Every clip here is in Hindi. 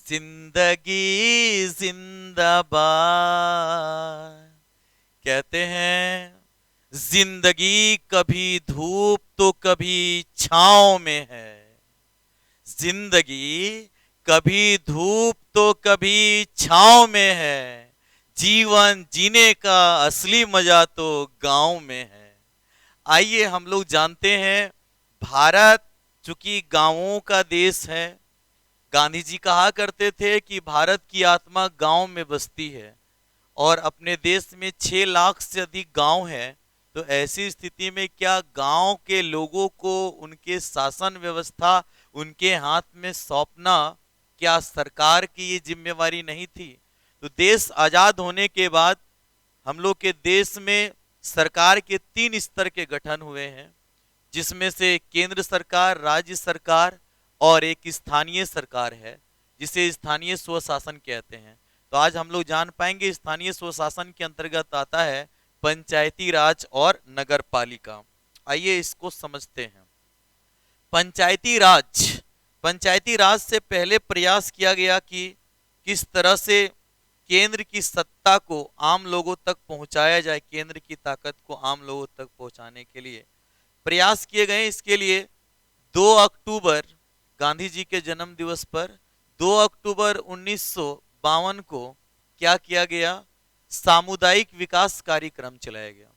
जिंदगी जिंदाबाद। कहते हैं जिंदगी कभी धूप तो कभी छांव में है। जिंदगी कभी धूप तो कभी छांव में है। जीवन जीने का असली मजा तो गांव में है। आइए हम लोग जानते हैं, भारत चूंकि गांवों का देश है। गांधी जी कहा करते थे कि भारत की आत्मा गांव में बसती है, और अपने देश में 6 लाख से अधिक गांव है। तो ऐसी स्थिति में क्या गांव के लोगों को उनके शासन व्यवस्था उनके हाथ में सौंपना, क्या सरकार की ये जिम्मेवारी नहीं थी? तो देश आजाद होने के बाद हम लोग के देश में सरकार के 3 स्तर के गठन हुए हैं, जिसमें से केंद्र सरकार, राज्य सरकार और एक स्थानीय सरकार है, जिसे स्थानीय स्वशासन कहते हैं। तो आज हम लोग जान पाएंगे स्थानीय स्वशासन के अंतर्गत आता है पंचायती राज और नगर पालिका। आइए इसको समझते हैं। पंचायती राज, पंचायती राज से पहले प्रयास किया गया कि किस तरह से केंद्र की सत्ता को आम लोगों तक पहुंचाया जाए, केंद्र की ताकत को आम लोगों तक पहुंचाने के लिए प्रयास किए गए। इसके लिए 2 अक्टूबर, गांधी जी के जन्म दिवस पर 2 अक्टूबर 1952 को क्या किया गया? सामुदायिक विकास कार्यक्रम चलाया गया।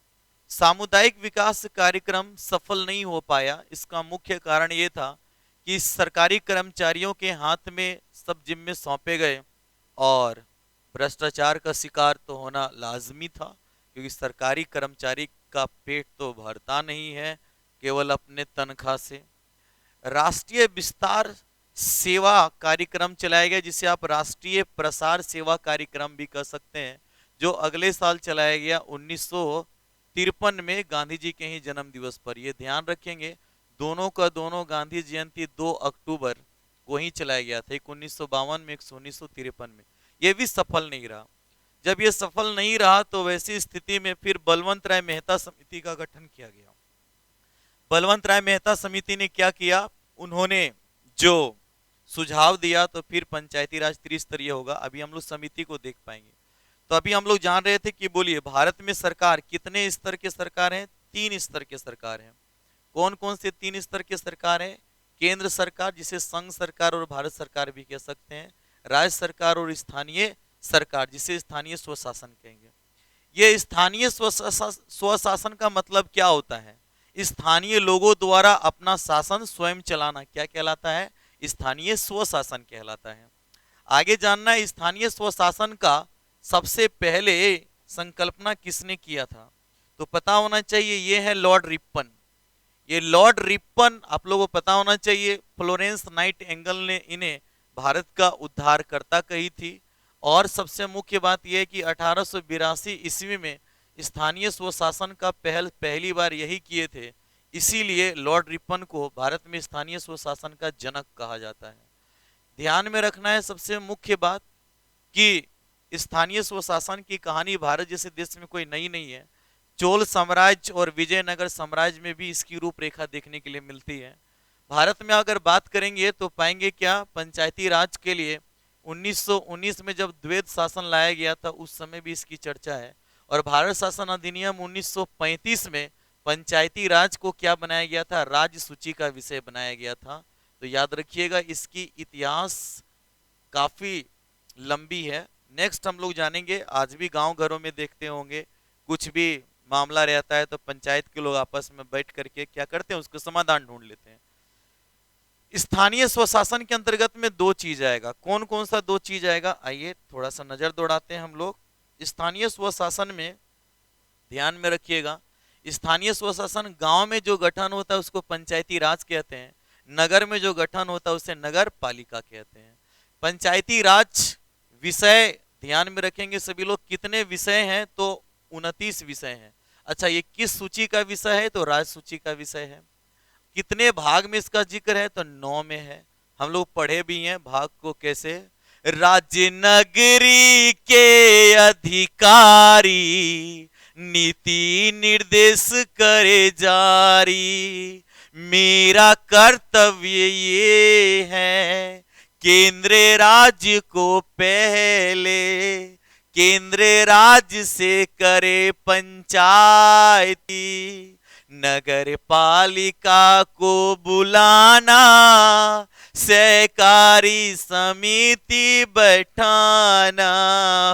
सामुदायिक विकास कार्यक्रम सफल नहीं हो पाया। इसका मुख्य कारण यह था कि सरकारी कर्मचारियों के हाथ में सब जिम्मे सौंपे गए, और भ्रष्टाचार का शिकार तो होना लाजमी था, क्योंकि सरकारी कर्मचारी का पेट तो भरता नहीं है केवल अपने तनख्वाह से। राष्ट्रीय विस्तार सेवा कार्यक्रम चलाया गया, जिसे आप राष्ट्रीय प्रसार सेवा कार्यक्रम भी कह सकते हैं, जो अगले साल चलाया गया 1953 में गांधी जी के ही जन्म दिवस पर। ये ध्यान रखेंगे, दोनों का दोनों गांधी जयंती 2 अक्टूबर को ही चलाया गया था, एक 1952 में, एक 1953 में। यह भी सफल नहीं रहा। जब ये सफल नहीं रहा तो वैसी स्थिति में फिर बलवंत राय मेहता समिति का गठन किया गया। बलवंत राय मेहता समिति ने क्या किया? उन्होंने जो सुझाव दिया, तो फिर पंचायती राज त्रिस्तरीय होगा। अभी हम लोग समिति को देख पाएंगे। तो अभी हम लोग जान रहे थे कि बोलिए भारत में सरकार कितने स्तर के सरकार हैं? 3 स्तर के सरकार हैं। कौन कौन से 3 स्तर के सरकार हैं? केंद्र सरकार, जिसे संघ सरकार और भारत सरकार भी कह सकते हैं, राज्य सरकार और स्थानीय सरकार, जिसे स्थानीय स्वशासन कहेंगे। ये स्थानीय स्वशासन का मतलब क्या होता है? स्थानीय लोगों द्वारा अपना शासन स्वयं चलाना क्या कहलाता है? स्थानीय स्वशासन कहलाता है। आगे जानना है स्थानीय स्वशासन का सबसे पहले संकल्पना किसने किया था? तो पता होना चाहिए, ये है लॉर्ड रिपन। ये लॉर्ड रिपन आप लोगों को पता होना चाहिए। फ्लोरेंस नाइटिंगेल ने इन्हें भारत का उद्धारकर्ता कही थी। और सबसे मुख्य बात यह है कि 1882 ईस्वी में स्थानीय स्वशासन का पहली बार यही किए थे। इसीलिए लॉर्ड रिपन को भारत में स्थानीय स्वशासन का जनक कहा जाता है। ध्यान में रखना है सबसे मुख्य बात कि स्थानीय स्वशासन की कहानी भारत जैसे देश में कोई नई नहीं है। चोल साम्राज्य और विजयनगर साम्राज्य में भी इसकी रूपरेखा देखने के लिए मिलती है। भारत में अगर बात करेंगे तो पाएंगे क्या? पंचायती राज के लिए 1919 में जब द्वैध शासन लाया गया था, उस समय भी इसकी चर्चा है। और भारत शासन अधिनियम 1935 में पंचायती राज को क्या बनाया गया था? राज्य सूची का विषय बनाया गया था। तो याद रखिएगा, इसकी इतिहास काफी लंबी है। नेक्स्ट हम लोग जानेंगे, आज भी गांव घरों में देखते होंगे, कुछ भी मामला रहता है तो पंचायत के लोग आपस में बैठ करके क्या करते हैं? उसको समाधान ढूंढ लेते हैं। स्थानीय स्वशासन के अंतर्गत में 2 चीज आएगा। कौन कौन सा 2 चीज आएगा? आइए थोड़ा सा नजर दौड़ाते हैं हम लोग। स्थानीय स्वशासन में ध्यान में रखिएगा, स्थानीय स्वशासन गांव में जो गठन होता है उसको पंचायती राज कहते हैं। नगर में जो गठन होता है उसे नगर पालिका कहते हैं। पंचायती राज विषय ध्यान में रखेंगे सभी लोग, कितने विषय हैं? तो 29 विषय हैं। अच्छा, ये किस सूची का विषय है? तो राज सूची का विषय है। कितने भाग में इसका जिक्र है? तो 9 में है। हम लोग पढ़े भी हैं भाग को कैसे। राज्य नगरी के अधिकारी नीति निर्देश करे जारी, मेरा कर्तव्य ये है केंद्र राज्य को पहले केंद्र राज्य से करे पंचायती, नगर पालिका को बुलाना, सहकारी समिति बैठाना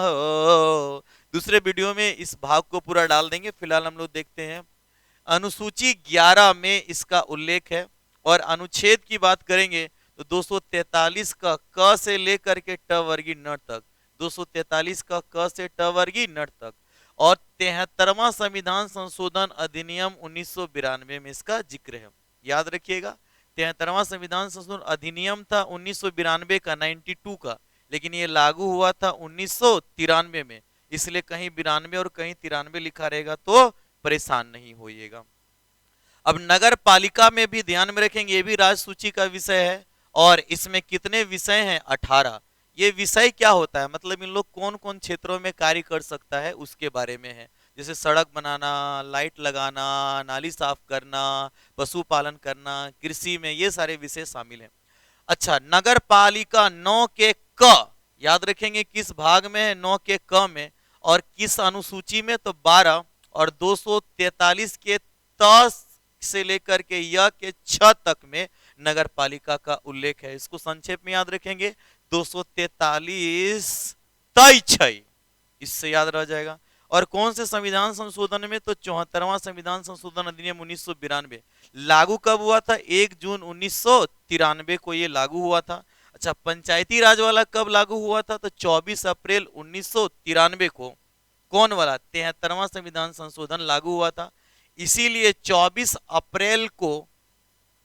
हो। दूसरे वीडियो में इस भाग को पूरा डाल देंगे, फिलहाल हम लोग देखते हैं। अनुसूची 11 में इसका उल्लेख है, और अनुच्छेद की बात करेंगे तो 243 का क से लेकर के ट वर्गीय न तक, 243 का क से ट वर्गीय न तक, और 73वां संविधान संशोधन अधिनियम 1992 में इसका जिक्र है। याद रखिएगा, 73वां संविधान संशोधन अधिनियम था 1992 का, 92 का, लेकिन ये लागू हुआ था 1993 में, इसलिए कहीं 92 और कहीं 93 लिखा रहेगा तो परेशान नहीं होइएगा। अब नगर पालिका में भी ध्यान में रखेंगे, ये भी राज्य सूची का विषय है, और इसमें कितने विषय हैं? 18। ये विषय क्या होता है, मतलब इन लोग कौन कौन क्षेत्रों में कार्य कर सकता है उसके बारे में है। जैसे सड़क बनाना, लाइट लगाना, नाली साफ करना, पशुपालन करना, कृषि में, ये सारे विषय शामिल हैं। अच्छा, नगर पालिका 9 के क, याद रखेंगे किस भाग में है? 9 के क में, और किस अनुसूची में? तो 12, और 243 के त से लेकर के य के 6 तक में नगर पालिका का उल्लेख है। इसको संक्षेप में याद रखेंगे, 243 तय 6, इससे याद रह जाएगा। और कौन से संविधान संशोधन में? तो 74वां संविधान संशोधन अधिनियम 1992। लागू कब हुआ था? 1 जून 1993 को ये लागू हुआ था। अच्छा, पंचायती राज वाला कब लागू हुआ था? तो 24 अप्रैल 1993 को कौन वाला? 73वां संविधान संशोधन लागू हुआ था। इसीलिए 24 अप्रैल को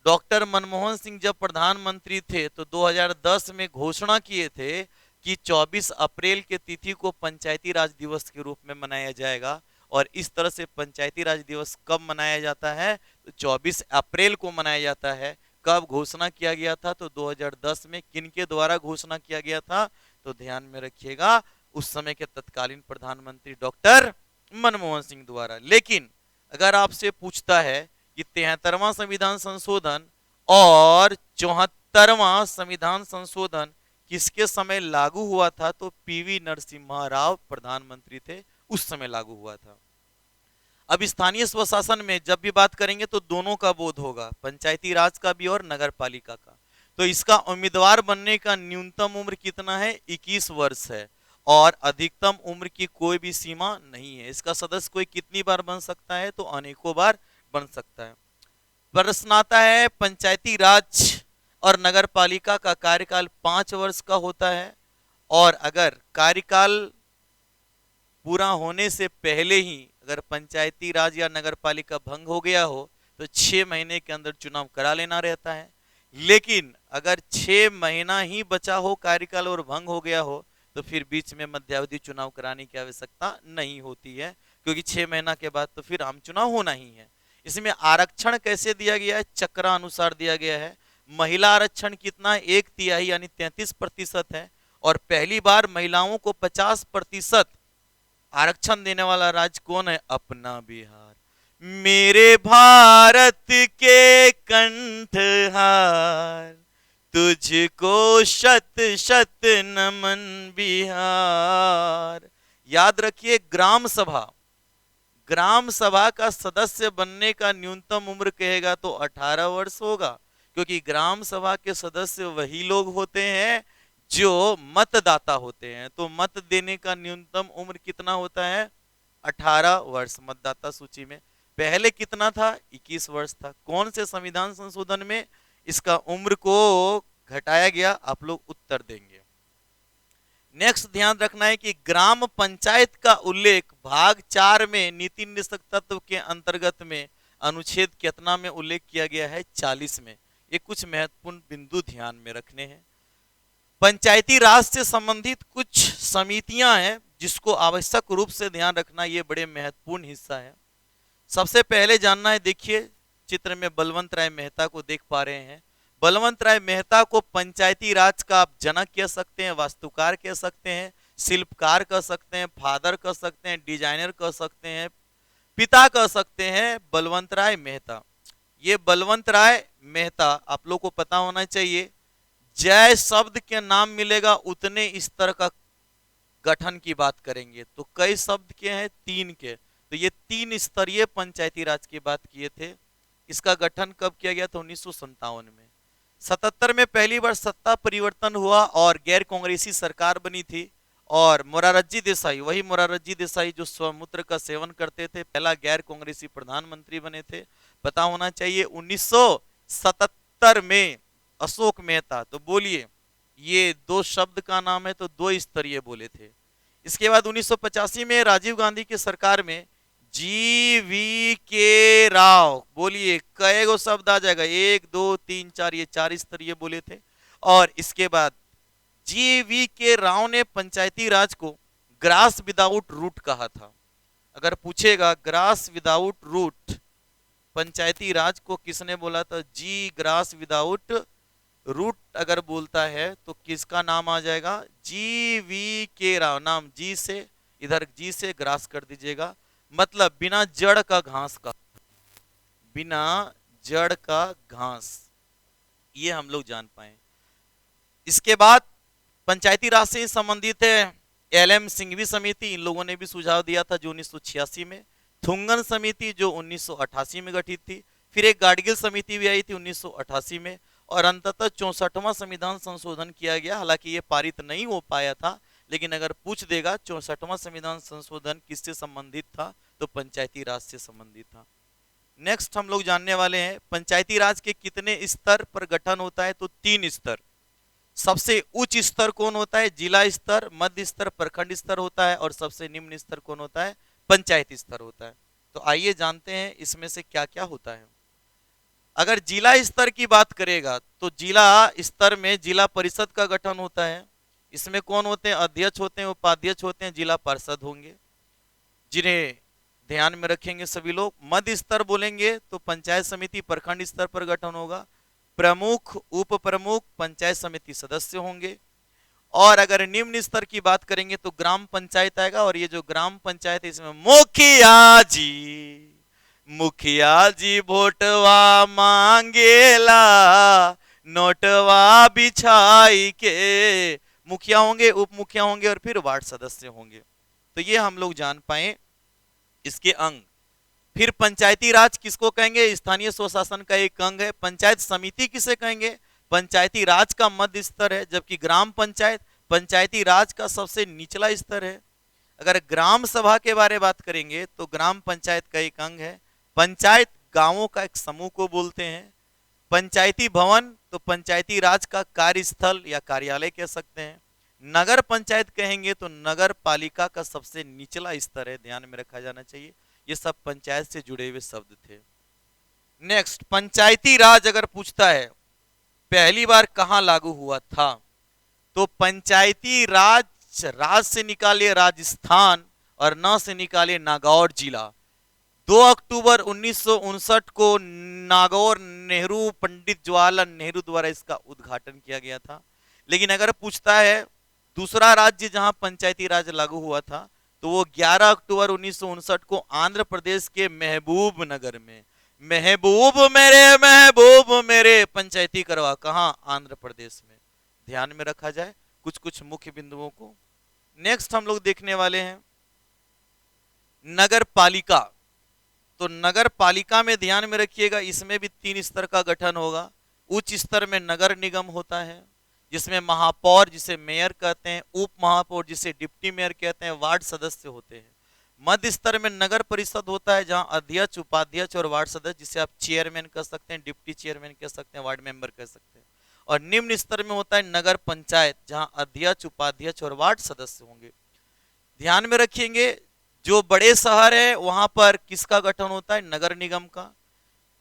डॉक्टर मनमोहन सिंह जब प्रधानमंत्री थे तो 2010 में घोषणा किए थे कि 24 अप्रैल के तिथि को पंचायती राज दिवस के रूप में मनाया जाएगा। और इस तरह से पंचायती राज दिवस कब मनाया जाता है? तो 24 अप्रैल को मनाया जाता है। कब घोषणा किया गया था? तो 2010 में। किनके द्वारा घोषणा किया गया था? तो ध्यान में रखिएगा, उस समय के तत्कालीन प्रधानमंत्री डॉक्टर मनमोहन सिंह द्वारा। लेकिन अगर आपसे पूछता है कि 73वां संविधान संशोधन और 74वां संविधान संशोधन किसके समय लागू हुआ था? तो पीवी नरसिम्हा राव प्रधानमंत्री थे, उस समय लागू हुआ था। अब स्थानीय स्वशासन में जब भी बात करेंगे तो दोनों का बोध होगा, पंचायती राज का भी और नगर पालिका का। तो इसका उम्मीदवार बनने का न्यूनतम उम्र कितना है? 21 वर्ष है, और अधिकतम उम्र की कोई भी सीमा नहीं है। इसका सदस्य कोई कितनी बार बन सकता है? तो अनेकों बार बन सकता है। प्रश्न आता है, पंचायती राज और नगर पालिका का कार्यकाल 5 वर्ष का होता है, और अगर कार्यकाल पूरा होने से पहले ही अगर पंचायती राज या नगर पालिका भंग हो गया हो तो 6 महीने के अंदर चुनाव करा लेना रहता है। लेकिन अगर 6 महीना ही बचा हो कार्यकाल और भंग हो गया हो तो फिर बीच में मध्यावधि चुनाव कराने की आवश्यकता नहीं होती है, क्योंकि 6 महीना के बाद तो फिर आम चुनाव होना ही है। इसमें आरक्षण कैसे दिया गया है? चक्रानुसार दिया गया है। महिला आरक्षण कितना? 1/3 यानी 33% है, और पहली बार महिलाओं को 50% आरक्षण देने वाला राज्य कौन है? अपना बिहार। मेरे भारत के कंठहार, तुझको शत शत नमन बिहार। याद रखिए, ग्राम सभा का सदस्य बनने का न्यूनतम उम्र कहेगा तो 18 वर्ष होगा, क्योंकि ग्राम सभा के सदस्य वही लोग होते हैं जो मतदाता होते हैं। तो मत देने का न्यूनतम उम्र कितना होता है? 18 वर्ष मतदाता सूची में। पहले कितना था? 21 वर्ष था। कौन से संविधान संशोधन में इसका उम्र को घटाया गया? आप लोग उत्तर देंगे। नेक्स्ट ध्यान रखना है कि ग्राम पंचायत का उल्लेख भाग 4 में नीति निदेशक तत्व के अंतर्गत में अनुच्छेद कितना में उल्लेख किया गया है? 40 में। ये कुछ महत्वपूर्ण बिंदु ध्यान में रखने हैं। पंचायती राज से संबंधित कुछ समितियां हैं जिसको आवश्यक रूप से ध्यान रखना, ये बड़े महत्वपूर्ण हिस्सा है। सबसे पहले जानना है, देखिए चित्र में बलवंत राय मेहता को देख पा रहे हैं। बलवंत राय मेहता को पंचायती राज का आप जनक कह सकते हैं, वास्तुकार कह सकते हैं, शिल्पकार कह सकते हैं, फादर कह सकते हैं, डिजाइनर कह सकते हैं, पिता कह सकते हैं बलवंत राय मेहता। ये बलवंत राय मेहता आप लोग को पता होना चाहिए, जय शब्द के नाम मिलेगा उतने स्तर का गठन की बात करेंगे। तो कई शब्द के हैं, 3 के। तो ये 3 स्तरीय पंचायती राज की बात किए थे। इसका गठन कब किया गया था? 1957 में। 77 में पहली बार सत्ता परिवर्तन हुआ और गैर कांग्रेसी सरकार बनी थी। और मोरारजी देसाई, वही मोरारजी देसाई जो स्वमूत्र का सेवन करते थे, पहला गैर कांग्रेसी प्रधानमंत्री बने थे। पता होना चाहिए। 1977 में अशोक मेहता, तो बोलिए ये 2 शब्द का नाम है, तो 2 स्तरीय बोले थे। इसके बाद 1985 में राजीव गांधी की सरकार में GV.K. राव, बोलिए कई गो शब्द आ जाएगा? 1 2 3 4, ये 4 स्तरीय बोले थे। और इसके बाद GV.K. राव ने पंचायती राज को ग्रास विदाउट रूट कहा था। अगर पूछेगा ग्रास विदाउट रूट पंचायती राज को किसने बोला था? जी ग्रास विदाउट रूट अगर बोलता है तो किसका नाम आ जाएगा? GV.K. राव। नाम जी से, इधर जी से ग्रास कर दीजिएगा, मतलब बिना जड़ का घास का, बिना जड़ का घास, ये हम लोग जान पाए। इसके बाद पंचायती राज से संबंधित है LM सिंघवी समिति, इन लोगों ने भी सुझाव दिया था जो 1986 में। थुंगन समिति जो 1988 में गठित थी। फिर एक गाडगिल समिति भी आई थी 1988 में। और अंततः 64वां संविधान संशोधन किया गया। हालांकि ये पारित नहीं हो पाया था, लेकिन अगर पूछ देगा 64वां संविधान संशोधन किससे संबंधित था, तो पंचायती राज से संबंधित था। नेक्स्ट हम लोग जानने वाले हैं पंचायती राज के कितने स्तर पर गठन होता है? तो 3 स्तर। सबसे उच्च स्तर कौन होता है? जिला स्तर, मध्य स्तर प्रखंड स्तर होता है, और सबसे निम्न स्तर कौन होता है? पंचायत स्तर होता है। तो आइए जानते हैं इसमें से क्या क्या होता है। अगर जिला स्तर की बात करेगा तो जिला स्तर में जिला परिषद का गठन होता है। इसमें कौन होते हैं? अध्यक्ष होते हैं, उपाध्यक्ष होते हैं, जिला पार्षद होंगे, जिन्हें ध्यान में रखेंगे सभी लोग। मध्य स्तर बोलेंगे तो पंचायत समिति प्रखंड स्तर पर गठन होगा। प्रमुख, उप प्रमुख, पंचायत समिति सदस्य होंगे। और अगर निम्न स्तर की बात करेंगे तो ग्राम पंचायत आएगा। और ये जो ग्राम पंचायत है इसमें मुखिया जी वोटवा मांगेला, नोटवा बिछाई के। मुखिया होंगे, उप मुखिया होंगे, और फिर वार्ड सदस्य होंगे। तो ये हम लोग जान पाए इसके अंग। फिर पंचायती राज किसको कहेंगे? स्थानीय स्वशासन का एक अंग है। पंचायत समिति किसे कहेंगे? पंचायती राज का मध्य स्तर है, जबकि ग्राम पंचायत पंचायती राज का सबसे निचला स्तर है। अगर ग्राम सभा के बारे में बात करेंगे तो ग्राम पंचायत का एक अंग है। पंचायत गांवों का एक समूह को बोलते हैं। पंचायती भवन तो पंचायती राज का कार्यस्थल या कार्यालय कह सकते हैं। नगर पंचायत कहेंगे तो नगर पालिका का सबसे निचला स्तर है, ध्यान में रखा जाना चाहिए। ये सब पंचायत से जुड़े हुए शब्द थे। नेक्स्ट, पंचायती राज अगर पूछता है पहली बार कहां लागू हुआ था, तो पंचायती राज राज से निकाले राजस्थान और न से निकाले नागौर जिला। 2 अक्टूबर 1959 को नागौर नेहरू, पंडित जवाहरलाल नेहरू द्वारा इसका उद्घाटन किया गया था। लेकिन अगर पूछता है दूसरा राज्य जहां पंचायती राज लागू हुआ था, तो वो 11 अक्टूबर 1959 को आंध्र प्रदेश के महबूब नगर में, महबूब मेरे पंचायती करवा, कहां? आंध्र प्रदेश में। ध्यान में रखा जाए कुछ कुछ मुख्य बिंदुओं को। नेक्स्ट हम लोग देखने वाले हैं नगर पालिका। तो नगर पालिका में ध्यान में रखिएगा इसमें भी 3 स्तर का गठन होगा। उच्च स्तर में नगर निगम होता है, जिसमें महापौर जिसे मेयर कहते हैं, उप महापौर जिसे डिप्टी मेयर कहते हैं, वार्ड सदस्य होते हैं। मध्य स्तर में नगर परिषद होता है, जहां अध्यक्ष, उपाध्यक्ष और वार्ड सदस्य, जिसे आप चेयरमैन कह सकते हैं, डिप्टी चेयरमैन कह सकते हैं, वार्ड मेंबर कह सकते हैं। और निम्न स्तर में होता है नगर पंचायत, जहां अध्यक्ष, उपाध्यक्ष और वार्ड सदस्य होंगे। ध्यान में रखेंगे जो बड़े शहर है वहां पर किसका गठन होता है? नगर निगम का।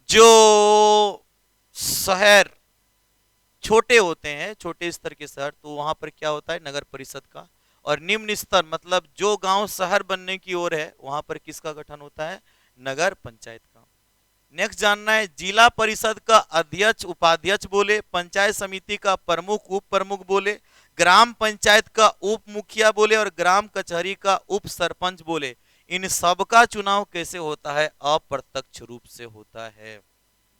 जो शहर छोटे होते हैं, छोटे स्तर के शहर, तो वहां पर क्या होता है? नगर परिषद का। और निम्न स्तर मतलब जो गांव शहर बनने की ओर है वहां पर किसका गठन होता है? नगर पंचायत का। नेक्स्ट जानना है जिला परिषद का अध्यक्ष, उपाध्यक्ष बोले, पंचायत समिति का प्रमुख, उप प्रमुख बोले, ग्राम पंचायत का उप मुखिया बोले, और ग्राम कचहरी का उप सरपंच बोले। इन सब का चुनाव कैसे होता है? अप्रत्यक्ष रूप से होता है।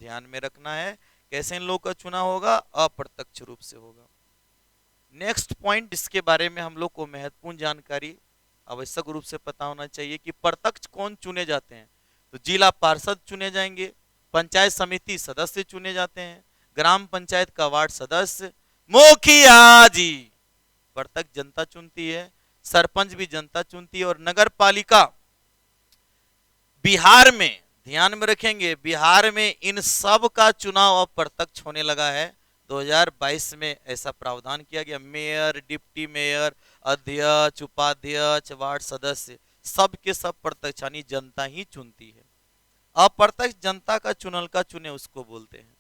ध्यान में रखना है कैसे इन लोगों का चुनाव होगा? अप्रत्यक्ष रूप से होगा। नेक्स्ट पॉइंट, इसके बारे में हम लोग को महत्वपूर्ण जानकारी आवश्यक रूप से पता होना चाहिए कि प्रत्यक्ष कौन चुने जाते हैं। तो जिला पार्षद चुने जाएंगे, पंचायत समिति सदस्य चुने जाते हैं, ग्राम पंचायत का वार्ड सदस्य, मुखिया जी प्रत्यक्ष जनता चुनती है, सरपंच भी जनता चुनती है, और नगर पालिका बिहार में, ध्यान में रखेंगे, बिहार में इन सब का चुनाव अब प्रत्यक्ष होने लगा है। 2022 में ऐसा प्रावधान किया गया। मेयर, डिप्टी मेयर, अध्यक्ष, उपाध्यक्ष, वार्ड सदस्य सब के सब प्रत्यक्ष यानी जनता ही चुनती है। अप्रत्यक्ष जनता का चुनल का चुने उसको बोलते हैं।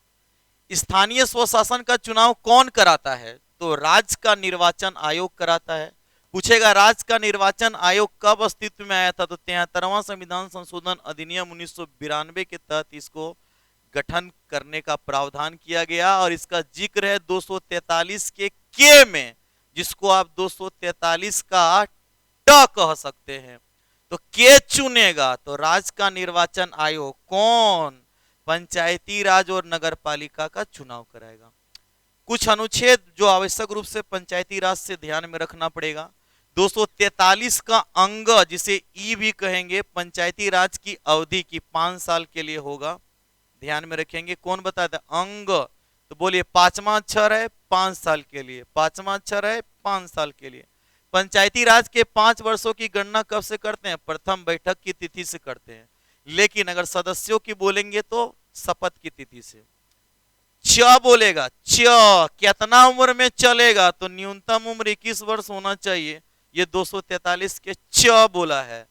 स्थानीय स्वशासन का चुनाव कौन कराता है? तो राज्य का निर्वाचन आयोग कराता है। पूछेगा राज्य का निर्वाचन आयोग कब अस्तित्व में आया था? तो 73वां संविधान संशोधन अधिनियम 1992 के तहत इसको गठन करने का प्रावधान किया गया, और इसका जिक्र है 243 के में, जिसको आप 243 का ट कह सकते हैं। तो के चुनेगा? तो राज्य का निर्वाचन आयोग कौन? पंचायती राज और नगर पालिका का चुनाव कराएगा। कुछ अनुच्छेद जो आवश्यक रूप से पंचायती राज से ध्यान में रखना पड़ेगा। 243 का अंग, जिसे ई भी कहेंगे, पंचायती राज की अवधि की 5 साल के लिए होगा। ध्यान में रखेंगे। कौन बताता है? अंग। तो बोलिए, पांचवा अक्षर है 5 साल के लिए, पांचवा अक्षर है 5 साल के लिए। पंचायती राज के 5 वर्षों की गणना कब से करते हैं? प्रथम बैठक की तिथि से करते हैं। लेकिन अगर सदस्यों की बोलेंगे तो शपथ की तिथि से। च बोलेगा, च कितना उम्र में चलेगा? तो न्यूनतम उम्र 21 वर्ष होना चाहिए। ये 243 के च बोला है।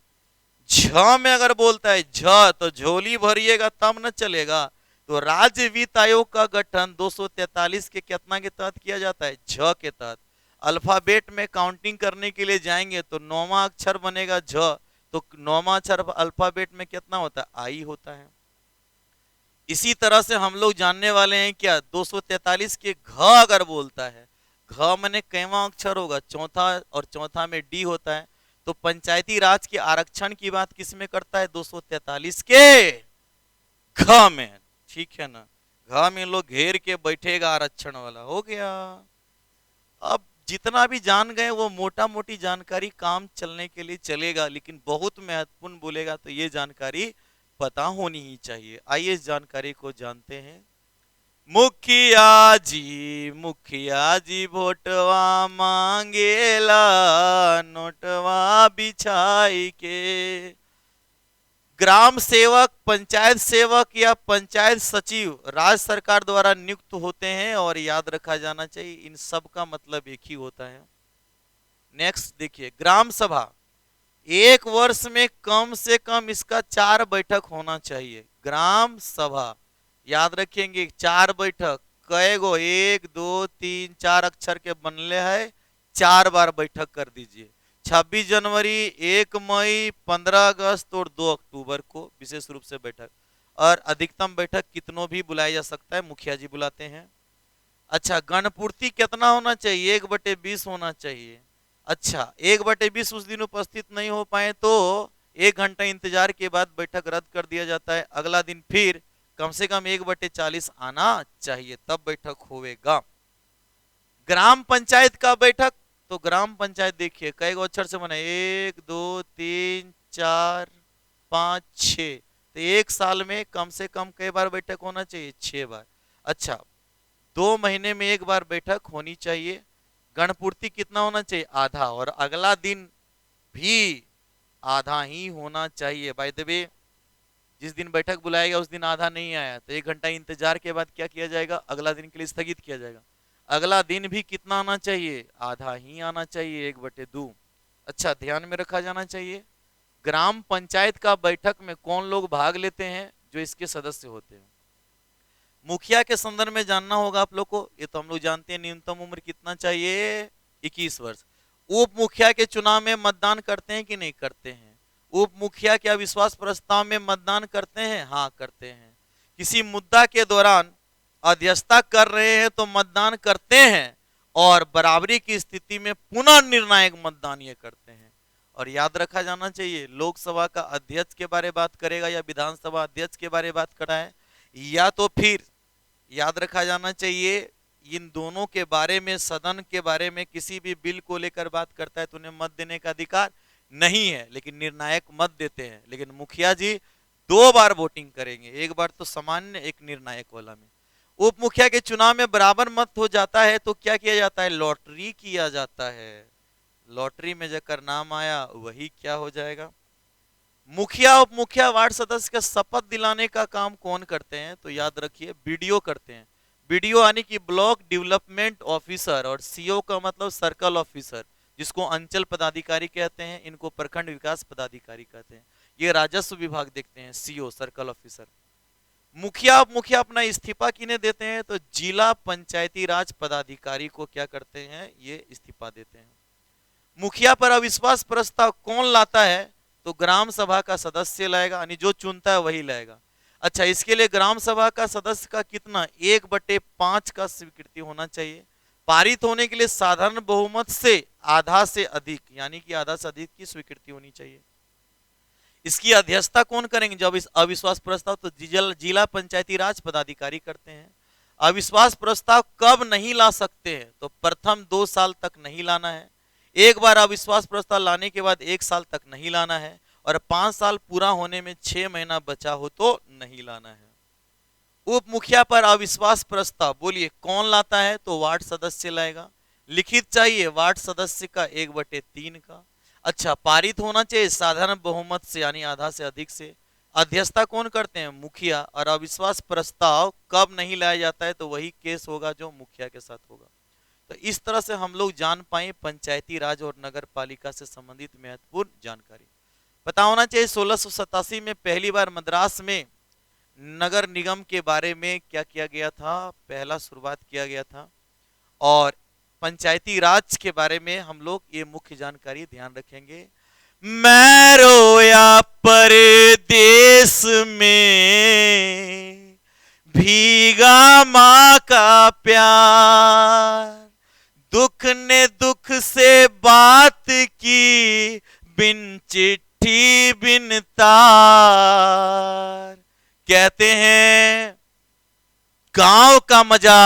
झ में अगर बोलता है झ, तो झोली भरिएगा तब न चलेगा। तो राज्य वित्त आयोग का गठन 243 के कितना के तहत किया जाता है? झ के तहत। अल्फाबेट में काउंटिंग करने के लिए जाएंगे तो 9वां अक्षर बनेगा झ, तो 9वां अक्षर अल्फाबेट में कितना होता है? आई होता है। इसी तरह से हम लोग जानने वाले हैं क्या, 243 के घ अगर बोलता है, घ मैंने कैवा अक्षर होगा? चौथा, और चौथा में डी होता है। तो पंचायती राज के आरक्षण की बात किसमें करता है? 243 के घ में। ठीक है ना? घ में लोग घेर के बैठेगा, आरक्षण वाला हो गया। अब जितना भी जान गए वो मोटा मोटी जानकारी काम चलने के लिए चलेगा, लेकिन बहुत महत्वपूर्ण बोलेगा तो ये जानकारी पता होनी ही चाहिए। आइए इस जानकारी को जानते हैं। मुखिया जी वोटवा मांगेला, नोटवा बिछाई के। ग्राम सेवक, पंचायत सेवक या पंचायत सचिव राज्य सरकार द्वारा नियुक्त होते हैं, और याद रखा जाना चाहिए इन सब का मतलब एक ही होता है। नेक्स्ट देखिए, ग्राम सभा 1 वर्ष में कम से कम इसका 4 बैठक होना चाहिए। ग्राम सभा याद रखेंगे, 4 बैठक। कई गो? 1 2 3 4 अक्षर के बनले है, 4 बार बैठक कर दीजिए। 26 जनवरी, 1 मई, 15 अगस्त और 2 अक्टूबर को विशेष रूप से बैठक। और अधिकतम बैठक कितनों भी बुलाया जा सकता है, मुखिया जी बुलाते हैं। अच्छा, गणपूर्ति कितना होना चाहिए? 1/20 होना चाहिए। अच्छा, 1/20 उस दिन उपस्थित नहीं हो पाए तो 1 घंटा इंतजार के बाद बैठक रद्द कर दिया जाता है। अगला दिन फिर कम से कम 1/40 आना चाहिए, तब बैठक होएगा। ग्राम पंचायत का बैठक, तो ग्राम पंचायत देखिए कई अक्षर से बना? 1 2 3 4 5 6। तो 1 साल में कम से कम कई बार बैठक होना चाहिए? 6 बार। अच्छा, 2 महीने में 1 बार बैठक होनी चाहिए। गणपूर्ति कितना होना चाहिए? आधा, और अगला दिन भी आधा ही होना चाहिए। बाय द वे, जिस दिन बैठक बुलाएगा उस दिन आधा नहीं आया तो 1 घंटा इंतजार के बाद क्या किया जाएगा? अगला दिन के लिए स्थगित किया जाएगा। अगला दिन भी कितना आना चाहिए? आधा ही आना चाहिए, 1/2। अच्छा, ध्यान में रखा जाना चाहिए। ग्राम पंचायत का बैठक में कौन लोग भाग लेते हैं? जो इसके सदस्य होते हैं। मुखिया के संदर्भ में जानना होगा आप लोग को, ये तो हम लोग जानते हैं, न्यूनतम उम्र कितना चाहिए? 21 वर्ष। उप मुखिया के चुनाव में मतदान करते हैं कि नहीं करते हैं? उप मुखिया के अविश्वास प्रस्ताव में मतदान करते हैं? हाँ, करते हैं। किसी मुद्दा के दौरान अध्यक्षता कर रहे हैं तो मतदान करते हैं, और बराबरी की स्थिति में पुनः निर्णायक मतदान ये करते हैं। और याद रखा जाना चाहिए, लोकसभा का अध्यक्ष के बारे बात करेगा या विधानसभा अध्यक्ष के बारे बात कराए, या तो फिर याद रखा जाना चाहिए। इन दोनों के बारे में, सदन के बारे में किसी भी बिल को लेकर बात करता है तो उन्हें मत देने का अधिकार नहीं है, लेकिन निर्णायक मत देते हैं। लेकिन मुखिया जी 2 बार वोटिंग करेंगे, एक बार तो सामान्य, एक निर्णायक वाला में। उप मुखिया के चुनाव में बराबर मत हो जाता है तो क्या किया जाता है? लॉटरी किया जाता है। लॉटरी में जकर नाम आया वही क्या हो जाएगा। मुखिया उप मुखिया वार्ड सदस्य का शपथ दिलाने का काम कौन करते हैं? तो याद रखिए बीडीओ करते हैं। बीडीओ यानी कि ब्लॉक डेवलपमेंट ऑफिसर, और सीओ का मतलब सर्कल ऑफिसर, जिसको अंचल पदाधिकारी कहते हैं, इनको प्रखंड विकास पदाधिकारी कहते हैं। ये राजस्व विभाग देखते हैं, सीओ सर्कल ऑफिसर। मुखिया उप मुखिया अपना इस्तीफा किन्हें देते हैं? तो जिला पंचायती राज पदाधिकारी को क्या करते हैं? ये इस्तीफा देते हैं। मुखिया पर अविश्वास प्रस्ताव कौन लाता है? तो ग्राम सभा का सदस्य लाएगा, यानी जो चुनता है वही लाएगा। अच्छा, इसके लिए ग्राम सभा का सदस्य का कितना? 1/5 का स्वीकृति होना चाहिए। पारित होने के लिए साधारण बहुमत से आधा से अधिक, यानी कि आधा से अधिक की स्वीकृति होनी चाहिए। इसकी अध्यक्षता कौन करेंगे जब इस अविश्वास प्रस्ताव? तो जिला पंचायती राज पदाधिकारी करते हैं। अविश्वास प्रस्ताव कब नहीं ला सकते हैं? तो प्रथम 2 साल तक नहीं लाना है। एक बार अविश्वास प्रस्ताव लाने के बाद 1 साल तक नहीं लाना है, और 5 साल पूरा होने में 6 महीना बचा हो तो नहीं लाना है। उप मुखिया पर अविश्वास प्रस्ताव बोलिए कौन लाता है? तो वार्ड सदस्य लाएगा। लिखित चाहिए वार्ड सदस्य का 1/3 का। अच्छा, पारित होना चाहिए साधारण बहुमत से, यानी आधा से अधिक से। अध्यक्षता कौन करते हैं? मुखिया। और अविश्वास प्रस्ताव कब नहीं लाया जाता है? तो वही केस होगा जो मुखिया के साथ होगा। तो इस तरह से हम लोग जान पाए पंचायती राज और नगर पालिका से संबंधित महत्वपूर्ण जानकारी। पता होना चाहिए 1687 में पहली बार मद्रास में नगर निगम के बारे में क्या किया गया था? पहला शुरुआत किया गया था। और पंचायती राज के बारे में हम लोग ये मुख्य जानकारी ध्यान रखेंगे। मैं रोया परदेस में, भीगा माँ का प्यार, दुख ने दुख से बात की, बिन चिट्ठी बिन तार। कहते हैं गांव का मजा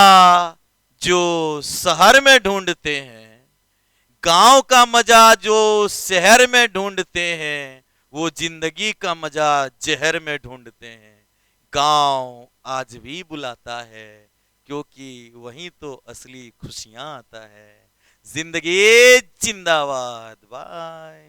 जो शहर में ढूंढते हैं, गांव का मजा जो शहर में ढूंढते हैं, वो जिंदगी का मजा जहर में ढूंढते हैं। गांव आज भी बुलाता है, क्योंकि वहीं तो असली खुशियां आता है। जिंदगी जिंदाबाद। बाय।